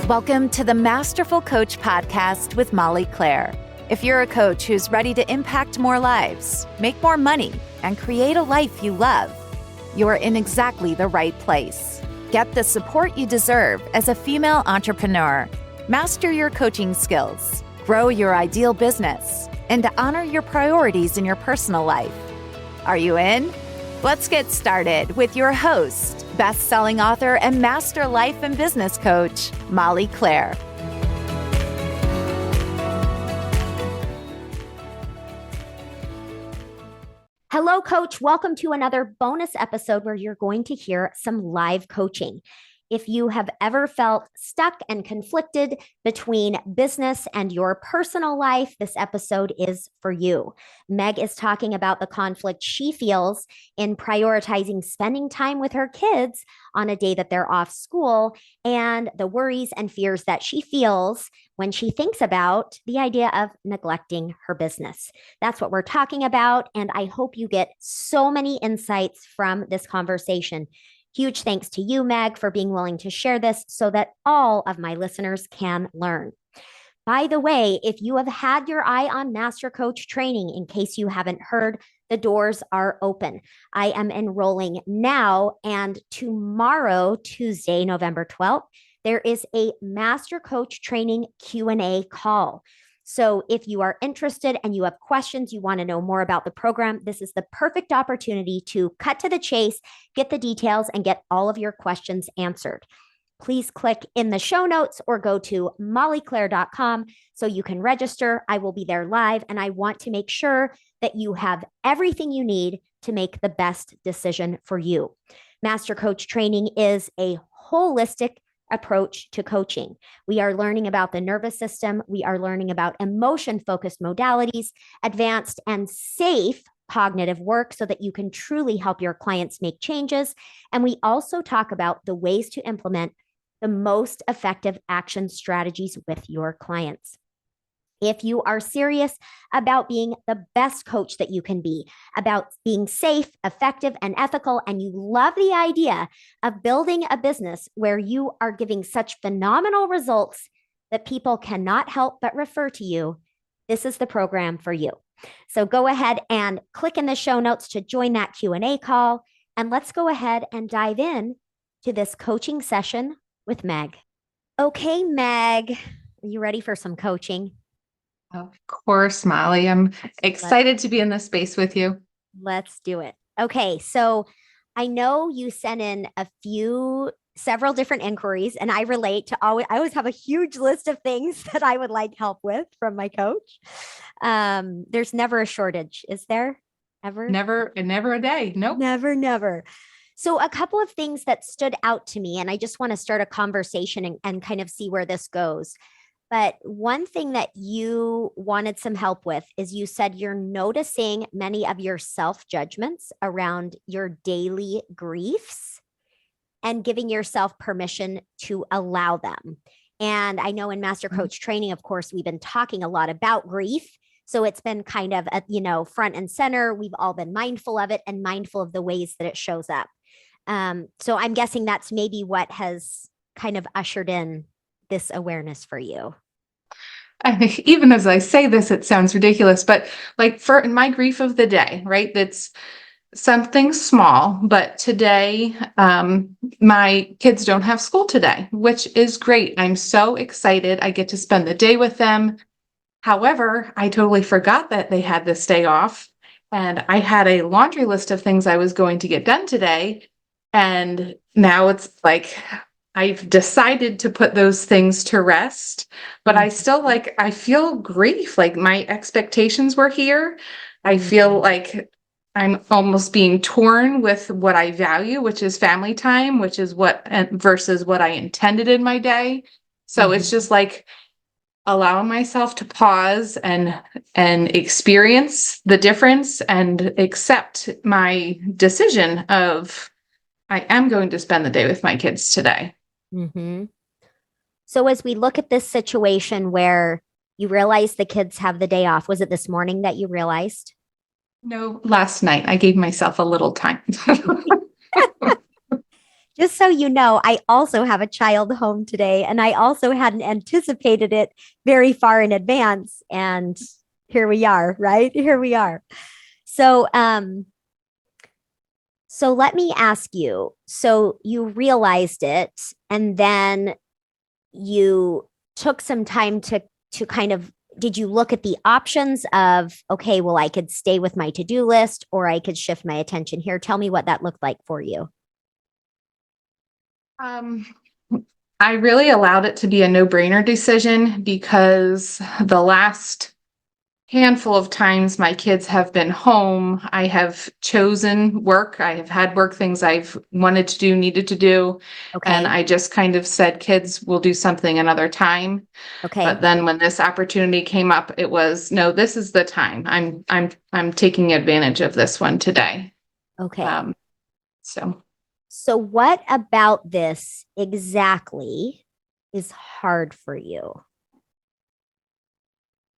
Welcome to the Masterful Coach Podcast with Molly Claire. If you're a coach who's ready to impact more lives, make more money, and create a life you love, you're in exactly the right place. Get the support you deserve as a female entrepreneur. Master your coaching skills, grow your ideal business, and honor your priorities in your personal life. Are you in? Let's get started with your host, best-selling author and master life and business coach, Molly Claire. Hello, Coach. Welcome to another bonus episode where you're going to hear some live coaching. If you have ever felt stuck and conflicted between business and your personal life, this episode is for you. Meg is talking about the conflict she feels in prioritizing spending time with her kids on a day that they're off school and the worries and fears that she feels when she thinks about the idea of neglecting her business. That's what we're talking about, and I hope you get so many insights from this conversation. Huge thanks to you, Meg, for being willing to share this so that all of my listeners can learn. By the way, if you have had your eye on Master Coach training, in case you haven't heard, the doors are open. I am enrolling now, and tomorrow, Tuesday, November 12th, there is a Master Coach training Q&A call. So if you are interested and you have questions, you want to know more about the program, this is the perfect opportunity to cut to the chase, get the details, and get all of your questions answered. Please click in the show notes or go to mollyclaire.com so you can register. I will be there live, and I want to make sure that you have everything you need to make the best decision for you. Master Coach training is a holistic approach to coaching. We are learning about the nervous system. We are learning about emotion-focused modalities, advanced and safe cognitive work so that you can truly help your clients make changes. And we also talk about the ways to implement the most effective action strategies with your clients. If you are serious about being the best coach that you can be, about being safe, effective, and ethical, and you love the idea of building a business where you are giving such phenomenal results that people cannot help but refer to you, this is the program for you. So go ahead and click in the show notes to join that Q&A call, and let's go ahead and dive in to this coaching session with Meg. Okay, Meg, are you ready for some coaching? Of course, Molly. I'm excited to be in this space with you. Let's do it. Okay, so I know you sent in several different inquiries, and I relate to I always have a huge list of things that I would like help with from my coach. There's never a shortage, is there? Ever? Never a day. Nope. Never. So a couple of things that stood out to me, and I just want to start a conversation and kind of see where this goes. But one thing that you wanted some help with is you said you're noticing many of your self-judgments around your daily griefs and giving yourself permission to allow them. And I know in Master Coach training, of course, we've been talking a lot about grief. So it's been kind of, front and center. We've all been mindful of it and mindful of the ways that it shows up. So I'm guessing that's maybe what has kind of ushered in this awareness for you. I think even as I say this, it sounds ridiculous, but like for my grief of the day, right? That's something small, but today, my kids don't have school today, which is great. I'm so excited. I get to spend the day with them. However, I totally forgot that they had this day off, and I had a laundry list of things I was going to get done today. And now it's like, I've decided to put those things to rest, but I still I feel grief. Like my expectations were here. I feel like I'm almost being torn with what I value, which is family time, which is versus what I intended in my day. So it's just like allowing myself to pause and experience the difference and accept my decision of I am going to spend the day with my kids today. Mm-hmm. So as we look at this situation where you realize the kids have the day off, was it this morning that you realized? No, last night. I gave myself a little time. just so you know, I also have a child home today, and I also hadn't anticipated it very far in advance. And here we are, right? Here we are. So, so let me ask you. So you realized it, and then you took some time to kind of, did you look at the options of, okay, well, I could stay with my to-do list or I could shift my attention here. Tell me what that looked like for you. Um, I really allowed it to be a no-brainer decision because the last handful of times my kids have been home, I have chosen work. I have had work things I've wanted to do, needed to do. And Okay. I just kind of said, kids will do something another time. Okay. But then when this opportunity came up, it was, no, this is the time. I'm taking advantage of this one today. Okay. Um, so So what about this exactly is hard for you?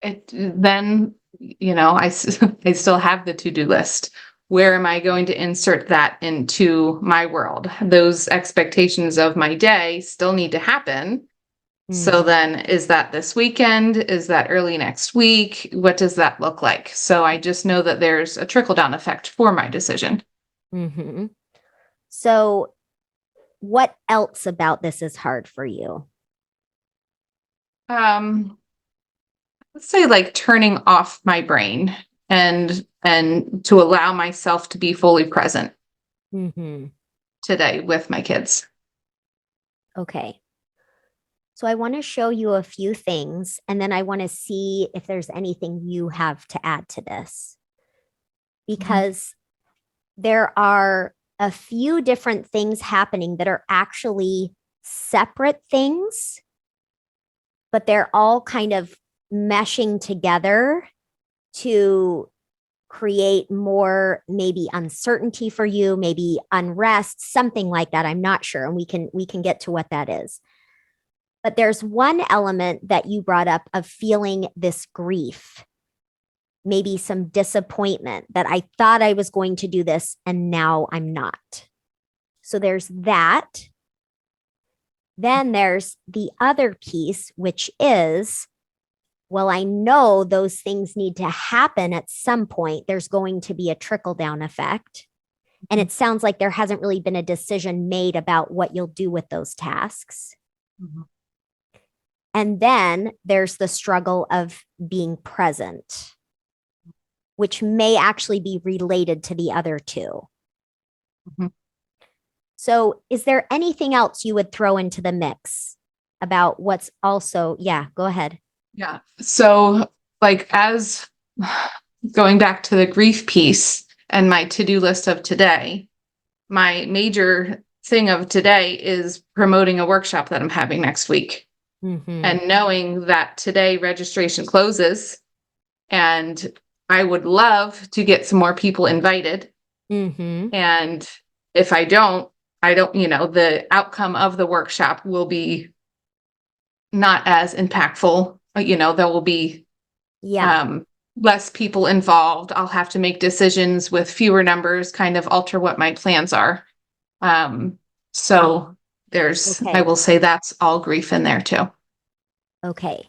it then, I still have the to-do list. Where am I going to insert that into my world? Those expectations of my day still need to happen. So Mhm. then is that this weekend? Is that early next week? What does that look like? So I just know that there's a trickle down effect for my decision. Mhm. So what else about this is hard for you? Um, let's say like turning off my brain and to allow myself to be fully present Mhm. today with my kids. Okay. So I want to show you a few things, and then I want to see if there's anything you have to add to this, Mhm. because there are a few different things happening that are actually separate things, but they're all kind of meshing together to create more maybe uncertainty for you, maybe unrest, something like that. I'm not sure, and we can get to what that is. But there's one element that you brought up of feeling this grief, maybe some disappointment that I thought I was going to do this and now I'm not. So there's that. Then there's the other piece, which is, well, I know those things need to happen at some point. There's going to be a trickle down effect. And it sounds like there hasn't really been a decision made about what you'll do with those tasks. Mhm. And then there's the struggle of being present, which may actually be related to the other two. Mhm. So, is there anything else you would throw into the mix about what's also, yeah, go ahead. Yeah. So, like, as going back to the grief piece and my to-do list of today, my major thing of today is promoting a workshop that I'm having next week. Mm-hmm. And knowing that today registration closes, and I would love to get some more people invited. Mm-hmm. And if I don't, the outcome of the workshop will be not as impactful. There will be Yeah. um, less people involved. I'll have to make decisions with fewer numbers, kind of alter what my plans are. So I Okay. will say that's all grief in there too. Okay.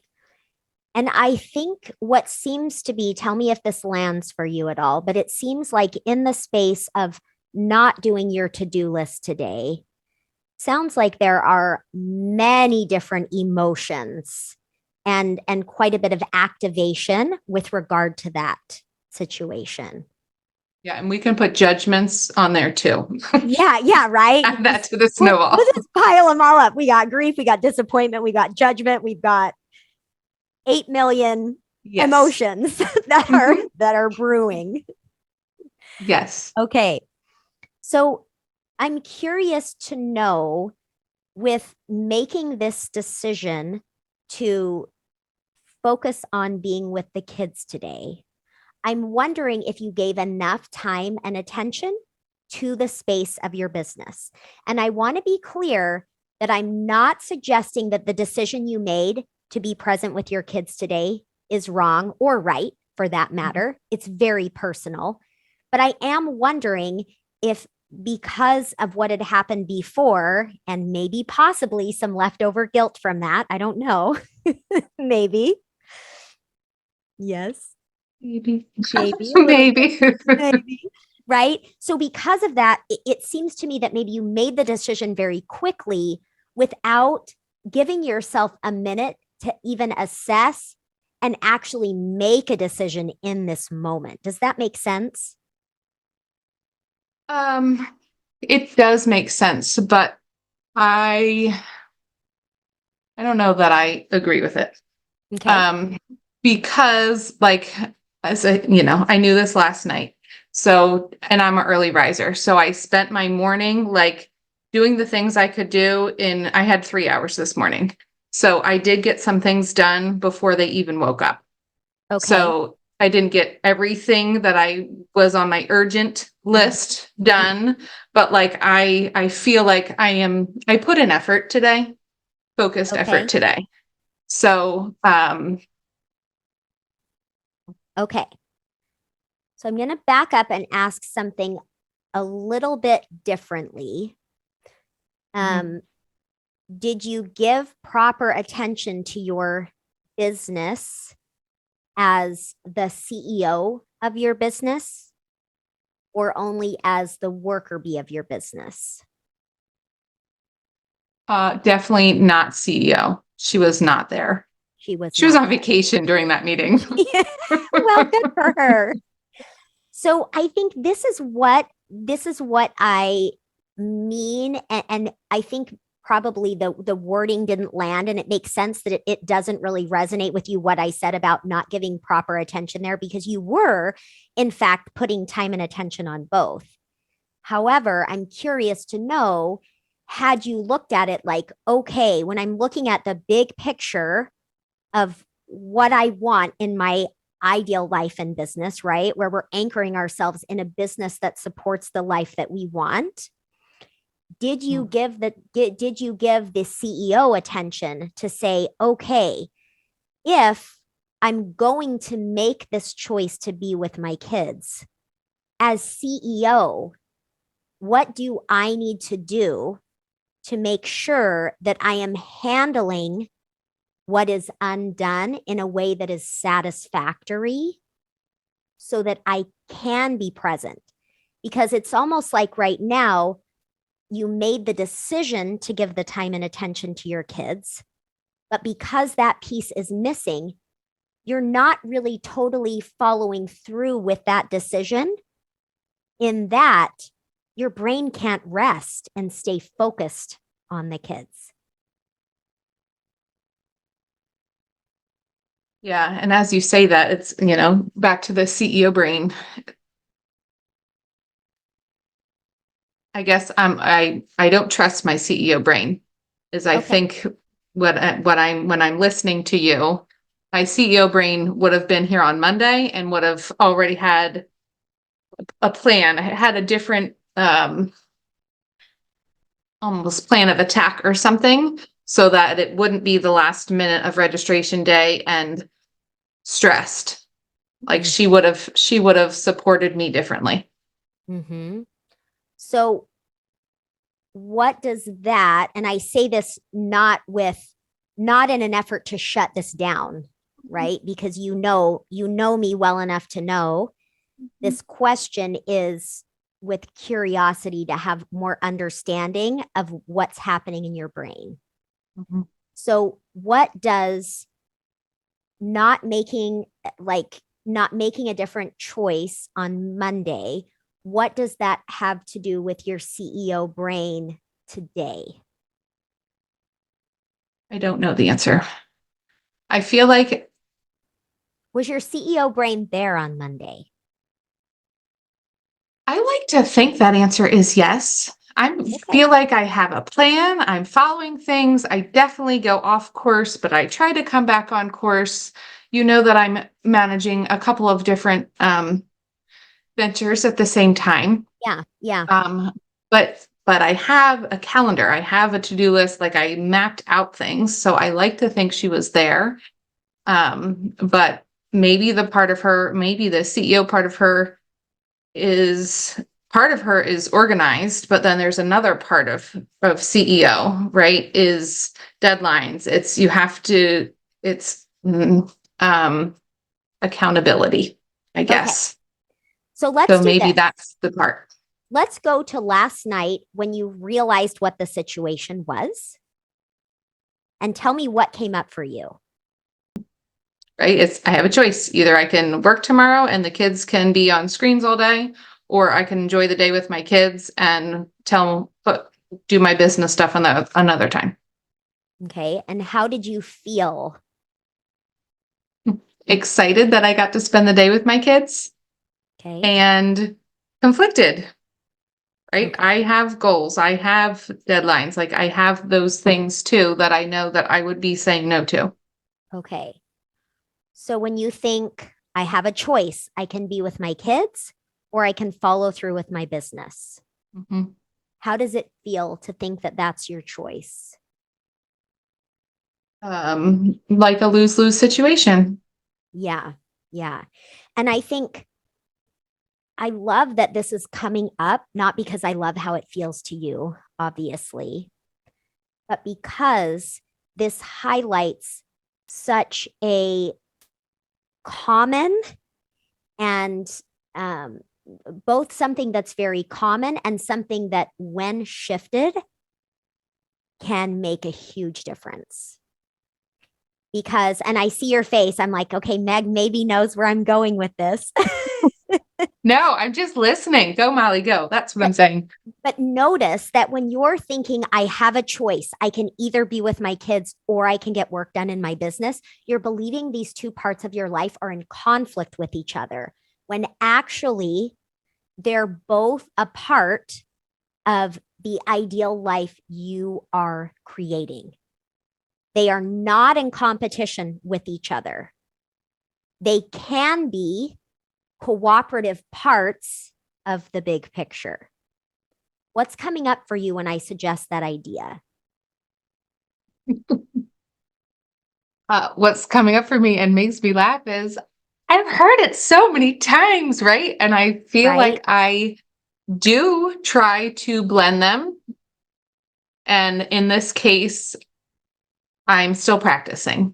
And I think what seems to be, tell me if this lands for you at all, but it seems like in the space of not doing your to do list today, sounds like there are many different emotions and quite a bit of activation with regard to that situation. Yeah, and we can put judgments on there too. Yeah, yeah, right. Add that to the We'll snowball. just pile them all up. We got grief, we got disappointment, we got judgment, we've got 8 million Yes. emotions that are Mhm. that are brewing. Yes. Okay. So I'm curious to know, with making this decision to focus on being with the kids today, I'm wondering if you gave enough time and attention to the space of your business. And I want to be clear that I'm not suggesting that the decision you made to be present with your kids today is wrong or right for that Mhm. matter. It's very personal. But I am wondering if because of what had happened before, and maybe possibly some leftover guilt from that. I don't know. Maybe. Yes. Maybe. Maybe a little Maybe. bit. Maybe. Right. So, because of that, it seems to me that maybe you made the decision very quickly without giving yourself a minute to even assess and actually make a decision in this moment. Does that make sense? It does make sense, but I don't know that I agree with it. Okay. Because like, I knew this last night. So, and I'm an early riser. So I spent my morning like doing the things I could do I had 3 hours this morning. So I did get some things done before they even woke up. Okay. So I didn't get everything that I was on my urgent list done, but like I feel like I put in effort today, focused effort Okay. today. So Okay. So I'm going to back up and ask something a little bit differently. Um, did you give proper attention to your business as the CEO of your business, or only as the worker bee of your business? Definitely not CEO. She was not there. She was She was not on vacation during that meeting. there. Well, good for her. So I think this is what I mean, and I think probably the wording didn't land, and it makes sense that it doesn't really resonate with you what I said about not giving proper attention there, because you were in fact putting time and attention on both. However, I'm curious to know, had you looked at it like, okay, when I'm looking at the big picture of what I want in my ideal life and business, right? Where we're anchoring ourselves in a business that supports the life that we want. Did you give the CEO attention to say, okay, if I'm going to make this choice to be with my kids as CEO, what do I need to do to make sure that I am handling what is undone in a way that is satisfactory so that I can be present? Because it's almost like right now, you made the decision to give the time and attention to your kids, but because that piece is missing, you're not really totally following through with that decision, in that your brain can't rest and stay focused on the kids. Yeah. And as you say that, it's, back to the CEO brain. I guess I don't trust my CEO brain. Is I Okay. think when I'm listening to you, my CEO brain would have been here on Monday and would have already had a plan. I had a different almost plan of attack or something, so that it wouldn't be the last minute of registration day and stressed. Like she would have supported me differently. Mm-hmm. So what does that, and I say this not in an effort to shut this down, right? Because you know me well enough to know this question is with curiosity to have more understanding of what's happening in your brain. Mm-hmm. So what does not making not making a different choice on Monday, what does that have to do with your CEO brain today? I don't know the answer. I feel like Was your CEO brain there on Monday? I like to think that answer is yes. I Okay. feel like I have a plan. I'm following things. I definitely go off course, but I try to come back on course. You know that I'm managing a couple of different ventures at the same time. Yeah. Yeah. Um, but I have a calendar. I have a to-do list. Like I mapped out things. So I like to think she was there. But maybe the CEO part of her is part of her is organized, but then there's another part of CEO, right? Is deadlines. It's accountability, I guess. So let's So do maybe this. that's the part. Let's go to last night when you realized what the situation was and tell me what came up for you. Right? I have a choice. Either I can work tomorrow and the kids can be on screens all day, or I can enjoy the day with my kids and do my business stuff another time. Okay. And how did you feel? Excited that I got to spend the day with my kids. Okay. And conflicted, right? Okay. I have goals. I have deadlines. Like I have those things too that I know that I would be saying no to. Okay. So when you think I have a choice, I can be with my kids or I can follow through with my business. Mm-hmm. How does it feel to think that that's your choice? Like a lose-lose situation. Yeah. Yeah. And I think I love that this is coming up, not because I love how it feels to you, obviously, but because this highlights such a common and both something that's very common and something that, when shifted, can make a huge difference. Because, and I see your face, I'm like, okay, Meg maybe knows where I'm going with this. No, I'm just listening. Go, Molly, go. That's what I'm saying. But notice that when you're thinking, I have a choice, I can either be with my kids or I can get work done in my business, you're believing these two parts of your life are in conflict with each other, when actually they're both a part of the ideal life you are creating. They are not in competition with each other. They can be cooperative parts of the big picture. What's coming up for you when I suggest that idea? What's coming up for me and makes me laugh is I've heard it so many times, right? And I feel like I do try to blend them. And in this case, I'm still practicing,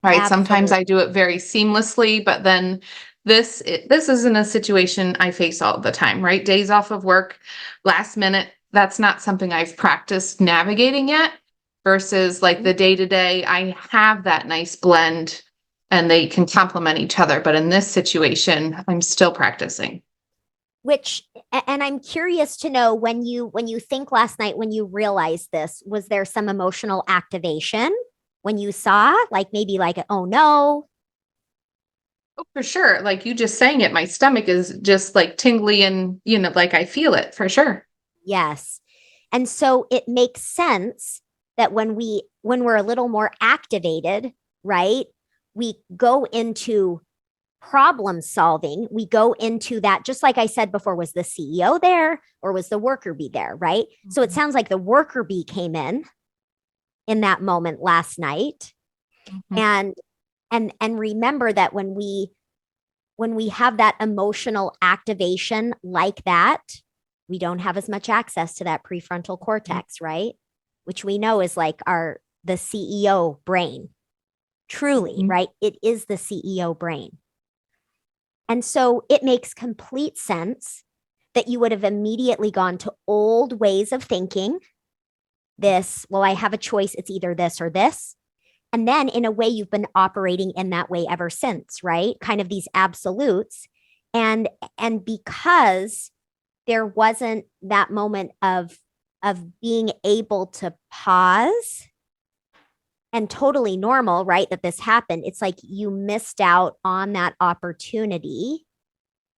right? Sometimes I do it very seamlessly, but then this isn't a situation I face all the time, right? Days off of work, last minute, that's not something I've practiced navigating yet, versus like the day to day, I have that nice blend and they can complement each other. But in this situation, I'm still practicing. And I'm curious to know, when you think last night, when you realized this, was there some emotional activation when you saw, like maybe like, oh no? Oh, for sure. Like you just saying it, my stomach is just like tingly and, like I feel it for sure. Yes. And so it makes sense that when we're a little more activated, right? We go into problem solving. We go into that, just like I said before, was the CEO there or was the worker bee there, right? Mm-hmm. So it sounds like the worker bee came in that moment last night. Mm-hmm. And remember that when we have that emotional activation like that, we don't have as much access to that prefrontal cortex, mm-hmm. right? Which we know is like the CEO brain. Truly, mm-hmm. right? It is the CEO brain. And so it makes complete sense that you would have immediately gone to old ways of thinking. Well, I have a choice. It's either this or this. And then in a way, you've been operating in that way ever since, right? Kind of these absolutes. And because there wasn't that moment of being able to pause, and totally normal, right, that this happened, it's like you missed out on that opportunity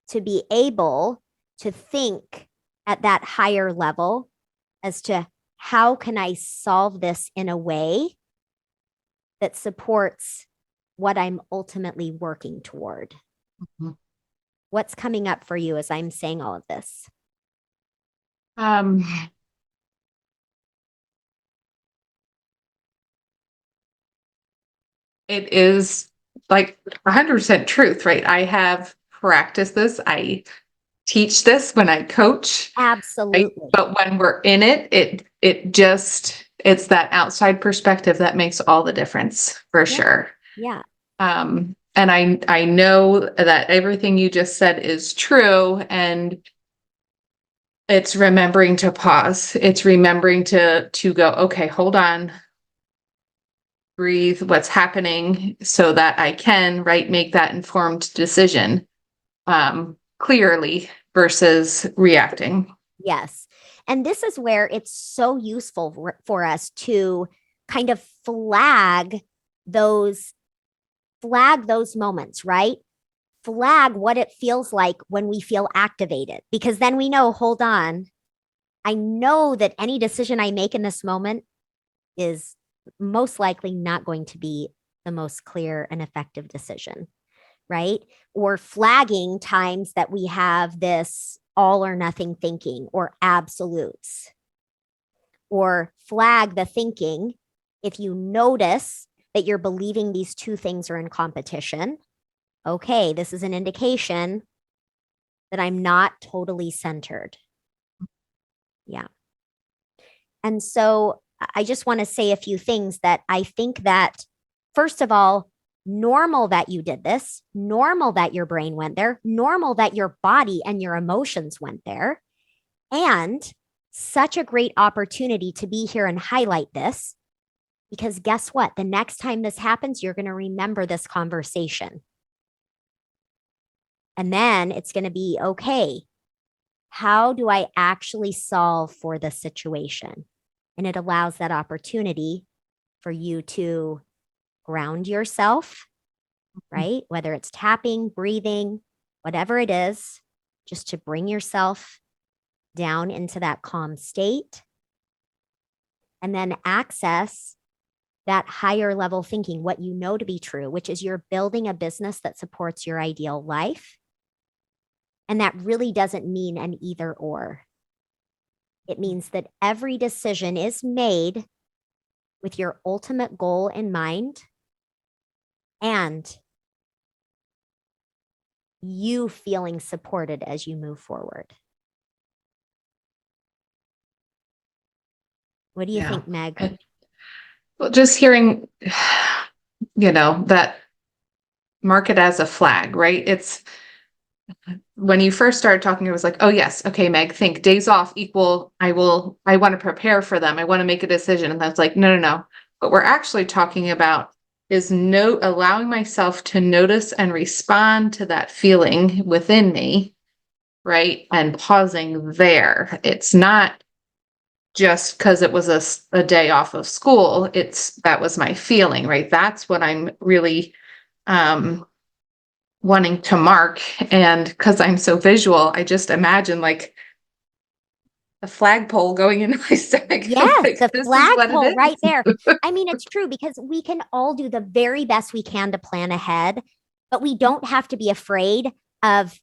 to be able to think at that higher level as to how can I solve this in a way that supports what I'm ultimately working toward. Mm-hmm. What's coming up for you as I'm saying all of this? It is like 100% truth, right? I have practiced this. I teach this, when I coach. Right? Absolutely. But when we're in it's that outside perspective that makes all the difference for sure. Yeah. And I know that everything you just said is true, and it's remembering to pause. It's remembering to go, okay, hold on, breathe, what's happening, so that I can, right, make that informed decision clearly versus reacting. Yes. And this is where it's so useful for us to kind of flag those moments, right? Flag what it feels like when we feel activated, because then we know, hold on, I know that any decision I make in this moment is most likely not going to be the most clear and effective decision, right? Or flagging times that we have this all or nothing thinking or absolutes, or flag the thinking if you notice that you're believing these two things are in competition. Okay, this is an indication that I'm not totally centered. Yeah. And so I just want to say a few things that I think that, first of all, normal that you did this, normal that your brain went there, normal that your body and your emotions went there, and such a great opportunity to be here and highlight this, because guess what? The next time this happens, you're going to remember this conversation. And then it's going to be, okay, how do I actually solve for the situation? And it allows that opportunity for you to ground yourself, right? Whether it's tapping, breathing, whatever it is, just to bring yourself down into that calm state. And then access that higher level thinking, what you know to be true, which is you're building a business that supports your ideal life. And that really doesn't mean an either or. It means that every decision is made with your ultimate goal in mind and you feeling supported as you move forward. What do you think, Meg? Well, just hearing, that mark it as a flag, right? It's when you first started talking, it was like, oh yes, okay, Meg, think days off equal, I want to prepare for them. I want to make a decision. And that's like, no. What we're actually talking about is allowing myself to notice and respond to that feeling within me, right? And pausing there. It's not just because it was a day off of school. That was my feeling, right? That's what I'm really wanting to mark. And because I'm so visual, I just imagine like a flagpole going into my stomach. Yes, like, the this flagpole right there. I mean, it's true because we can all do the very best we can to plan ahead, but we don't have to be afraid of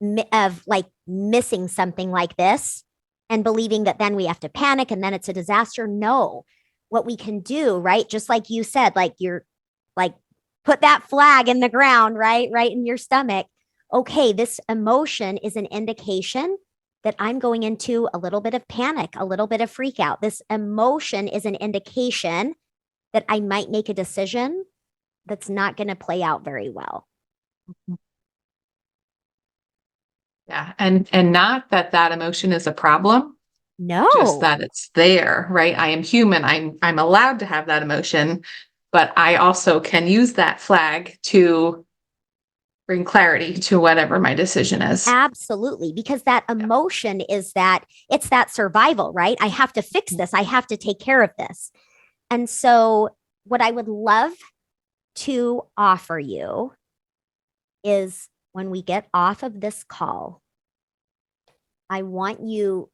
like missing something like this and believing that then we have to panic and then it's a disaster. No, what we can do, right? Just like you said, like you're like, put that flag in the ground, right? Right in your stomach. Okay, this emotion is an indication that I'm going into a little bit of panic, a little bit of freak out. This emotion is an indication that I might make a decision that's not going to play out very well. Yeah. And not that emotion is a problem. No. Just that it's there, right? I am human. I'm allowed to have that emotion, but I also can use that flag to bring clarity to whatever my decision is. Absolutely. Because that emotion is it's that survival, right? I have to fix this. I have to take care of this. And so what I would love to offer you is when we get off of this call, I want you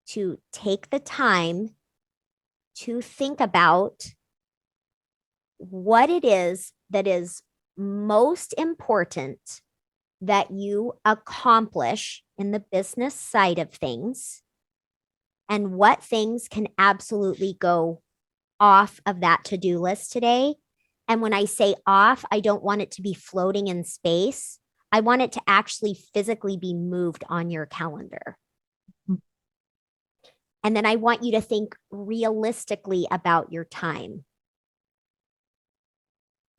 to take the time to think about what it is that is most important that you accomplish in the business side of things and what things can absolutely go off of that to-do list today. And when I say off, I don't want it to be floating in space. I want it to actually physically be moved on your calendar. And then I want you to think realistically about your time.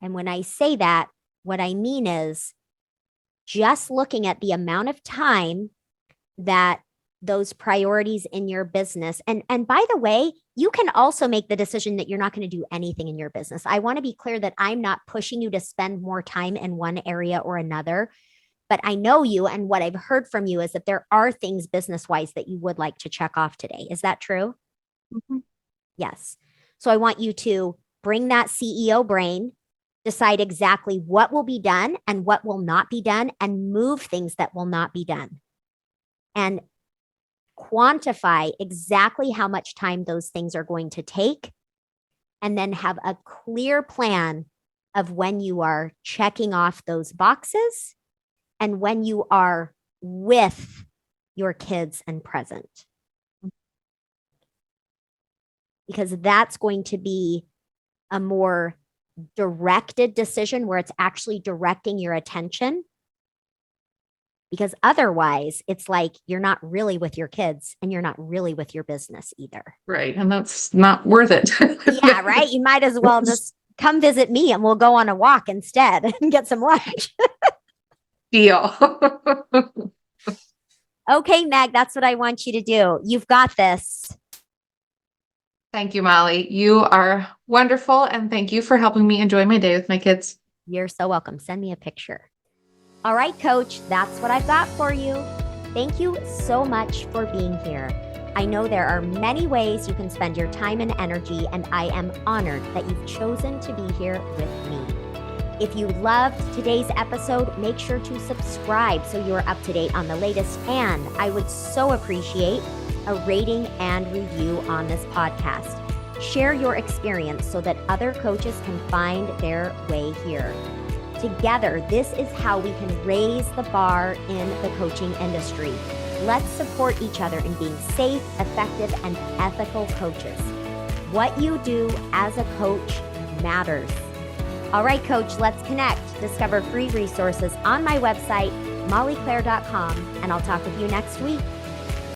And when I say that, what I mean is just looking at the amount of time that those priorities in your business. And by the way, you can also make the decision that you're not going to do anything in your business. I want to be clear that I'm not pushing you to spend more time in one area or another, but I know you, and what I've heard from you is that there are things business-wise that you would like to check off today. Is that true? Mm-hmm. Yes. So I want you to bring that CEO brain, decide exactly what will be done and what will not be done, and move things that will not be done. And quantify exactly how much time those things are going to take, and then have a clear plan of when you are checking off those boxes and when you are with your kids and present. Because that's going to be a more directed decision where it's actually directing your attention. Because otherwise, it's like you're not really with your kids and you're not really with your business either. Right. And that's not worth it. Yeah, right. You might as well just come visit me and we'll go on a walk instead and get some lunch. Deal. Okay, Meg, that's what I want you to do. You've got this. Thank you, Molly. You are wonderful. And thank you for helping me enjoy my day with my kids. You're so welcome. Send me a picture. All right, Coach, that's what I've got for you. Thank you so much for being here. I know there are many ways you can spend your time and energy, and I am honored that you've chosen to be here with me. If you loved today's episode, make sure to subscribe so you're up to date on the latest. And I would so appreciate a rating and review on this podcast. Share your experience so that other coaches can find their way here. Together, this is how we can raise the bar in the coaching industry. Let's support each other in being safe, effective, and ethical coaches. What you do as a coach matters. All right, Coach, let's connect. Discover free resources on my website, mollyclaire.com, and I'll talk with you next week.